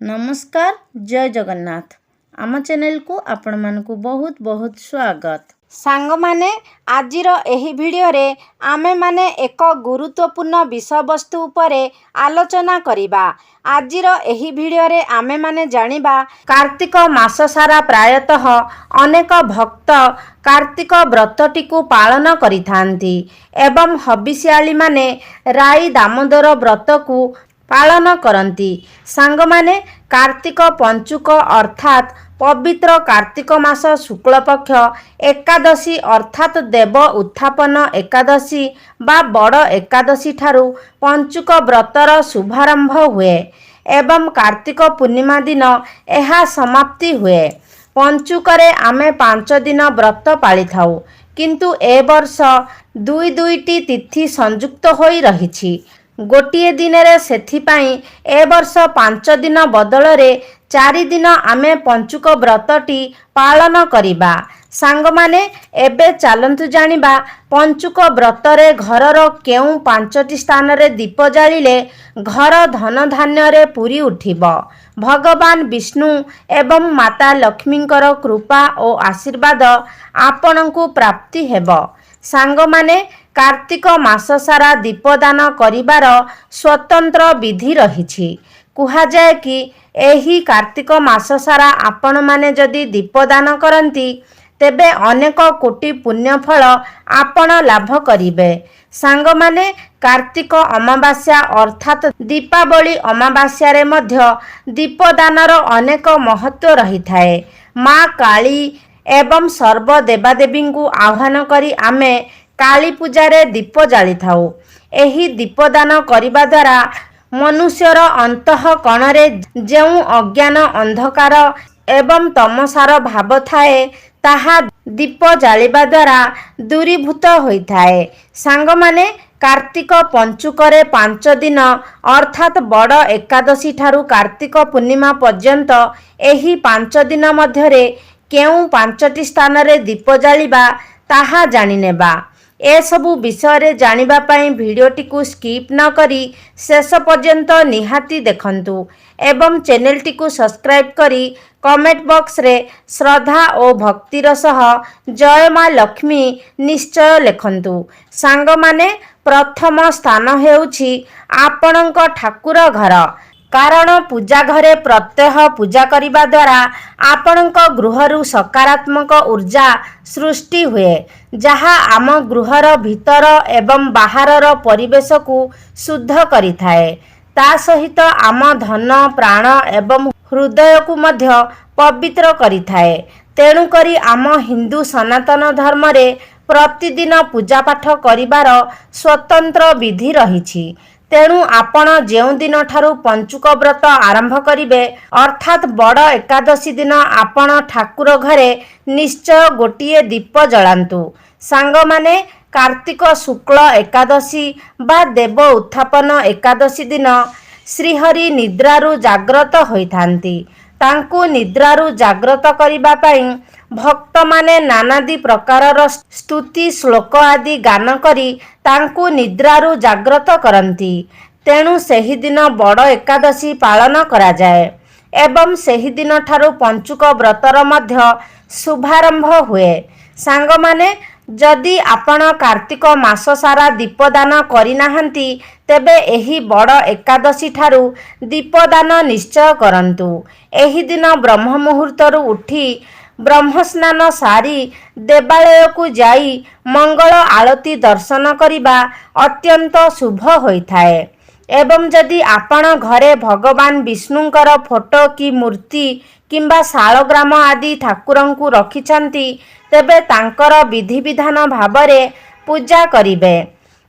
नमस्कार जय जगन्नाथ आम चैनल को आपण मानकु बहुत बहुत स्वागत। सांग माने आजिर एही वीडियो रे आमे माने एक गुरुत्वपूर्ण विषय वस्तु उपरे आलोचना करिबा। आजिर एही वीडियो रे आमे माने जानिबा कार्तिक मास सारा प्रायतः अनेक भक्त कार्तिक व्रतटी को पालन करिथांती एवं हबिष्याली माने राई दामोदर व्रत को पालन करती। सांग माने कार्तिक पंचुक अर्थात पवित्र कार्तिक मास शुक्ल पक्ष एकादशी अर्थात देव उत्थापन एकादशी बा बड़ एकादशी ठारू पंचुक व्रतर शुभारंभ हुए एवं कार्तिक पूर्णिमा दिन यह समाप्ति हुए। पंचुकरे आमे 5 दिन व्रत पाली थाउ किंतु ए वर्ष दुईटी तिथि संयुक्त होई रहिछि। गोटिए दिन रे सेथिपाई ए वर्ष 5 दिन बदल रे 4 दिन आमे पंचुक व्रतटी पालन करिबा। सांग माने एबे चलंतु जानिबा पंचुक व्रतरे घरर केउ 5टी स्थान रे दीप जालिले घर धन धान्य रे पूरी उठिबो। भगवान विष्णु एवं माता लक्ष्मींकर कृपा और आशीर्वाद आपनकु प्राप्ति हेबो। सांग माने कार्तिक मास सारा दीपदान करिबार स्वतंत्र विधि रहिछि। कुहा जाय कि एही कार्तिक मास सारा आपण माने जदि दीपदान करंती तेबे अनेक कोटि पुण्य फल आपण लाभ करिवे। सांग माने कार्तिक अमावास्या अर्थात दीपावली अमावास्या रे मध्य दीपदानर अनेक महत्व रही थाए। माँ काली एवं सर्व देवादेवी को आह्वान करी आमे काली पूजारे दीप जाली थाउ। एही दीपदान करिबा द्वारा मनुष्यर अंतः कणरे जेउ अज्ञान अंधकार एवं तमसार भाव थाए ताहा दीप जालिबा द्वारा दूरीभूत होइथाए। सांग माने कार्तिक पंचुकरे 5 दिन अर्थात बड़ एकादशी ठारू कार्तिक पूर्णिमा पर्यंत एही 5 दिन मध्यरे केउ 5टी स्थान रे दीप जालिबा ताहा जानि नेबा। ए सबु विषय रे जानिबा पाई वीडियोटी को स्किप न करी शेष पर्यंत निहाती देखंतु एवं चैनलटी को सब्सक्राइब करी कमेंट बॉक्स रे श्रद्धा और भक्तिर सह जय माँ लक्ष्मी निश्चय लिखंतु। सांग माने प्रथम स्थान हेउछि आपणक ठाकुर घर। कारण पूजा घरे प्रत्यह पूजा करिबा द्वारा आपणक गृहरु सकारात्मक ऊर्जा सृष्टि हुए जहा आम गृहर भीतर एवं बाहरर परिवेश को शुद्ध करि थाए। ता सहित आम धन प्राण एवं हृदय को मध्य पवित्र करि थाए। तेणु करी आम हिंदू सनातन धर्म रे प्रतिदिन पूजा पाठ करिबार स्वतंत्र विधि रहिछि। तेणु आपण जेउ दिन ठारू पंचुक व्रत आरंभ करिवे अर्थात बड़ एकादशी दिन आपण ठाकुर घरे निश्चय गोटिए दीप जलांतु। सांग माने कार्तिक शुक्ल एकादशी बा देव उत्थापन एकादशी दिन श्रीहरि निद्रारु जाग्रत होइथांती। तांकु निद्रारु जाग्रत करिबा पई भक्त माने नानादी प्रकारर स्तुति श्लोक आदि गान करी तांकु निद्रारु जाग्रत करंती। तेणु सेही दिन बड़ एकादशी पालन करा जाए एवं सेही दिन ठारू पंचुक व्रतर मध्य शुभारंभ हुए। सांग माने जदि आपण कार्तिक मास सारा दीपदान करिनाहांती तेबे एही बड़ एकादशी ठारू दीपदान निश्चय करंतु। एही दिन ब्रह्म मुहूर्तरु उठी ब्रह्म स्नान सारी देवालय को जाई मंगल आलती दर्शन करिबा अत्यंत शुभ होइथाए। एवं जदि आपण घरे भगवान विष्णुंकर फोटो की मूर्ति किंबा शालग्राम आदि ठाकुरंकु रखिछंती तेबे तांकर विधि विधान भावरे पूजा करिवे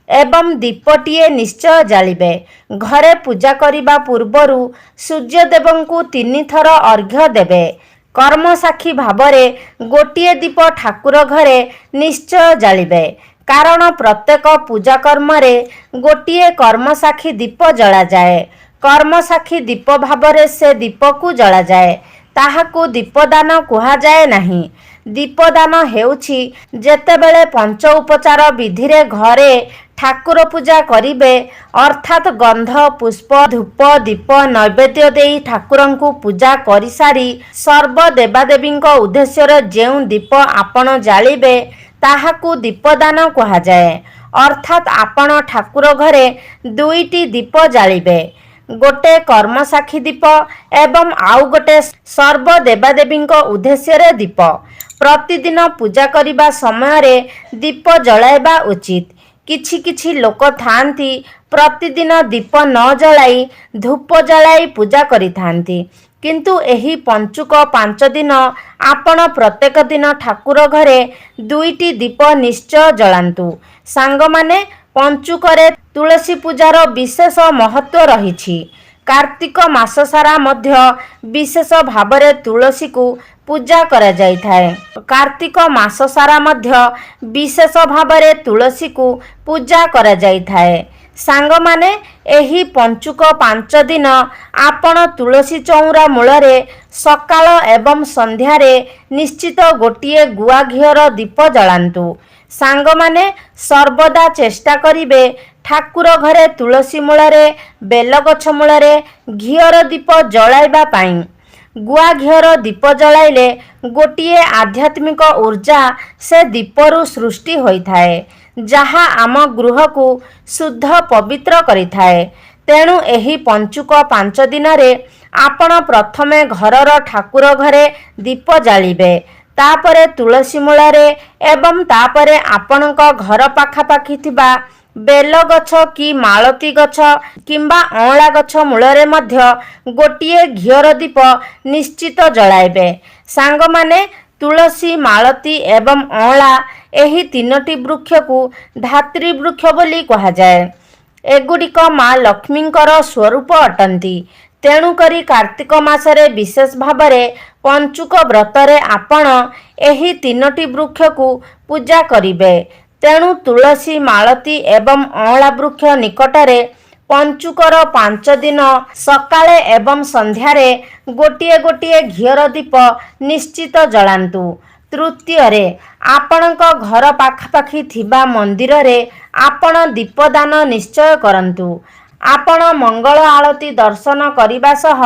एवं दीपटिए निश्चय जालिबे। घरे पूजा करिबा पूर्वरु सूर्यदेवंकु 3 थर अर्घ्य देबे। कर्म साक्षी भावरे गोटिए दीप ठाकुर घरे निश्चय जालिबे। कारण प्रत्येक पूजा कर्म रे गोटिए कर्म साक्षी दीप जला जाए। कर्म साक्षी दीप भावरे से दीप को जला जाए ताहाकु दीपदान कुहा जाए नहीं। दीपदान हेउछि जेतेबेले पंच उपचार विधि रे घरे ठाकुर पूजा करिबे अर्थात गंध पुष्प धूप दीप नैवेद्य देई ठाकुरंकु पूजा करि सारी सर्व देवादेवींको उद्देश्य जेउ दीप आपण जालिबे ताहाकु दीपदान कहा जाए। अर्थात आपण ठाकुर घरे दुईटी दीप जालिबे, गोटे कर्मसाक्षी दीप एवं आउ गोटे सर्व देवादेवींको उद्देश्य रे दीप। प्रतिदिन पूजा करिबा समय रे दीप जलाइबा उचित। किछि किछि लोक थांती प्रतिदिन दीप न जलाई धूप जलाई पूजा करिथांती, किंतु एही पंचुक 5 दिन आपण प्रत्येक दिन ठाकुर घरे दुईटी दीप निश्चय जलांतु। सांग माने पंचुकरे तुलसी पूजार विशेष महत्व रहिछि। कार्तिक मास सारा मध्य विशेष भावरे तुलसी को पूजा करा जाय थाए। कार्तिक मास सारा मध्य विशेष भावरे तुलसी को पूजा करा जाय थाए। सांग माने एही पंचुक 5 दिन आपण तुलसी चौरा मूलरे सकाळ एवं संध्यारे निश्चित गोटिए गुआ घियर दीप जलांतु। सांग माने सर्वदा चेष्टा करिबे ठाकुर घरे तुलसी मूलरे बेलगछ मूलरे घियर दीप जलाइबा पाई। गुआ घियर दीप जलाइले गोटिए आध्यात्मिक ऊर्जा से दीपरु सृष्टि होइथाए, जहा आम गृह को शुद्ध पवित्र करिथाए। तेणु एही पंचुक 5 दिन रे आपण प्रथमे घरर ठाकुर घरे दीप जालिबे, तापरे तुलसी मूलरे एवं तापरे आपणक घर पाखापाखि थिबा बेल गछ कि मालती गछ किंबा अँला गछ मूलरे मध्य गोटिए घियर दीप निश्चित जलाइबे। सांग माने तुलसी मालती एवं अँला एही 3टी वृक्ष को धात्री वृक्ष बोली कहा जाए। एगुड़िक माँ लक्ष्मींकर स्वरूप अटंती। तेणु करी कार्तिक मासरे विशेष भावरे पंचुक व्रतरे आपण एही 3टी वृक्ष को पूजा करिबे। तेणु तुलसी मालती एवं अँला वृक्ष निकटरे पंचुकर 5 दिन सकाळे एवं संध्यारे गोटिए गोटिए घियर दीप निश्चित जलांतु। तृतीय रे आपणक घर पाखापाखि थिबा मंदिर रे आपण दीपदान निश्चय करंतु। आपण मंगल आळती दर्शन करिबा सह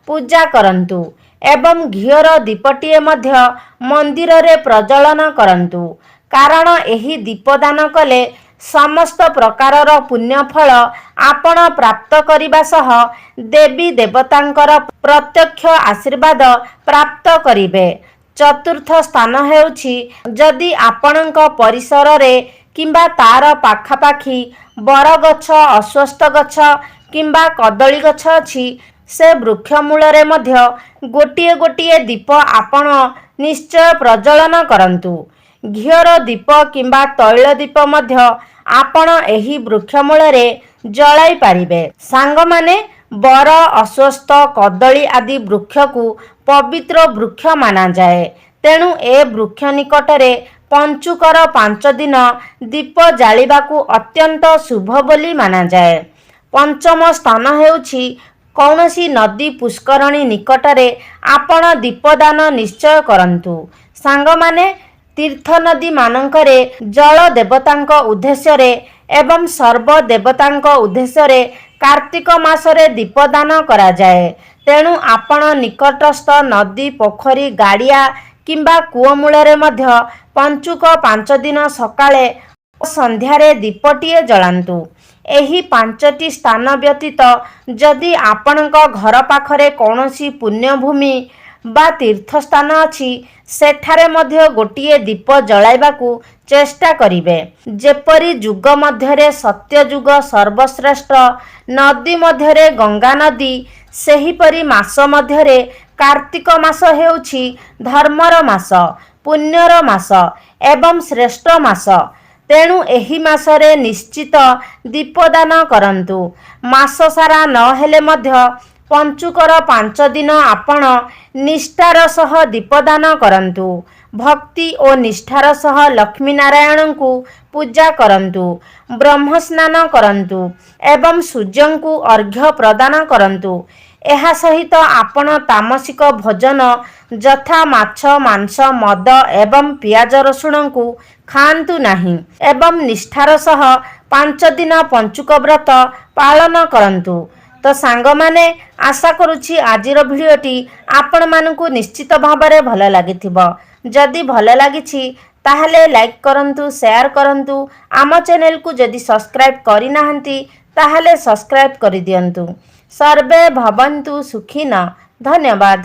पूजा करंतु एवं घियर दीपटिए मध्य मंदिर रे प्रज्वलन करंतु। कारण एही दीपदान कले समस्त प्रकारर पुण्य फल आपण प्राप्त करिबा सह देवी देवतांकर प्रत्यक्ष आशीर्वाद प्राप्त करिबे। चतुर्थ स्थान हेउछि जदि आपणक परिसर रे किंबा तार पाखापाखि बरगछ अश्वस्थ गछ किंबा कदली गछ अछि, से वृक्ष मूलरे मध्य गोटिए गोटिए दीप आपण निश्चय प्रज्वलन करंतु। घियर दीप किंबा तैल दीप मध्य आपण एही वृक्ष मूलरे जलाई पारिबे। सांग माने बर अश्वस्थ कदली आदि वृक्ष को पवित्र वृक्ष माना जाए। तेणु ए वृक्ष निकटरे पंचुकर 5 दिन दीप जालिबाकू अत्यंत शुभ बोली माना जाए। पंचम स्थान हेउछि कौनसी नदी पुष्करणी निकटरे आपण दीपदान निश्चय करंतु। सांग माने तीर्थ नदी मानकरे जल देवतांक उद्देश्य रे एवं सर्व देवतांक उद्देश्य रे कार्तिक मासरे दीपदान करा जाए। तेणु आपण निकटस्थ नदी पोखरी गाड़िया किंबा कूଅ मूलरे मध्य पंचुक 5 दिन सकाळे संध्यारे दीपटिए जलांतु। एही 5टी स्थान व्यतीत जदि आपणक घर पाखरे कौनसी पुण्यभूमि बा तीर्थस्थान अछि, सेठारे मध्य गोटिए दीप जलाइबाकू चेष्टा करिबे। जेपरि जुग मध्यरे सत्य जुग सर्वश्रेष्ठ, नदी मध्यरे गंगा नदी, सेहीपरि मास मध्यरे कार्तिक मास हेउछि धर्मर मास, पुण्यर मास एवं श्रेष्ठ मास। तेणु एही मासरे निश्चित दीपदान करंतु। मास सारा न हेले मध्य पंचुकर 5 दिन आपण निष्ठार सह दीपदान करंतु। भक्ति और निष्ठार सह लक्ष्मी नारायण को पूजा करंतु, ब्रह्म स्नान करंतु एवं सूर्य को अर्घ्य प्रदान करंतु। ଏହା ସହିତ ଆପଣ ତାମସିକ ଭୋଜନ ଯଥା ମାଛ ମାଂସ ମଦ ଏବଂ ପିଆଜ ରସୁଣଙ୍କୁ ଖାଆନ୍ତୁ ନାହିଁ ଏବଂ ନିଷ୍ଠାର ସହ 5 ଦିନ ପଞ୍ଚୁକ ବ୍ରତ ପାଳନ କରନ୍ତୁ। ତ ସାଙ୍ଗମାନେ, ଆଶା କରୁଛି ଆଜିର ଭିଡ଼ିଓଟି ଆପଣମାନଙ୍କୁ ନିଶ୍ଚିତ ଭାବରେ ଭଲ ଲାଗିଥିବ। ଯଦି ଭଲ ଲାଗିଛି ତାହେଲେ ଲାଇକ୍ କରନ୍ତୁ, ସେୟାର କରନ୍ତୁ। ଆମ ଚ୍ୟାନେଲକୁ ଯଦି ସବସ୍କ୍ରାଇବ୍ କରିନାହାନ୍ତି ତାହେଲେ ସବସ୍କ୍ରାଇବ୍ କରିଦିଅନ୍ତୁ। ସର୍ବେ ଭବନ୍ତୁ ସୁଖିନଃ। ଧନ୍ୟବାଦ।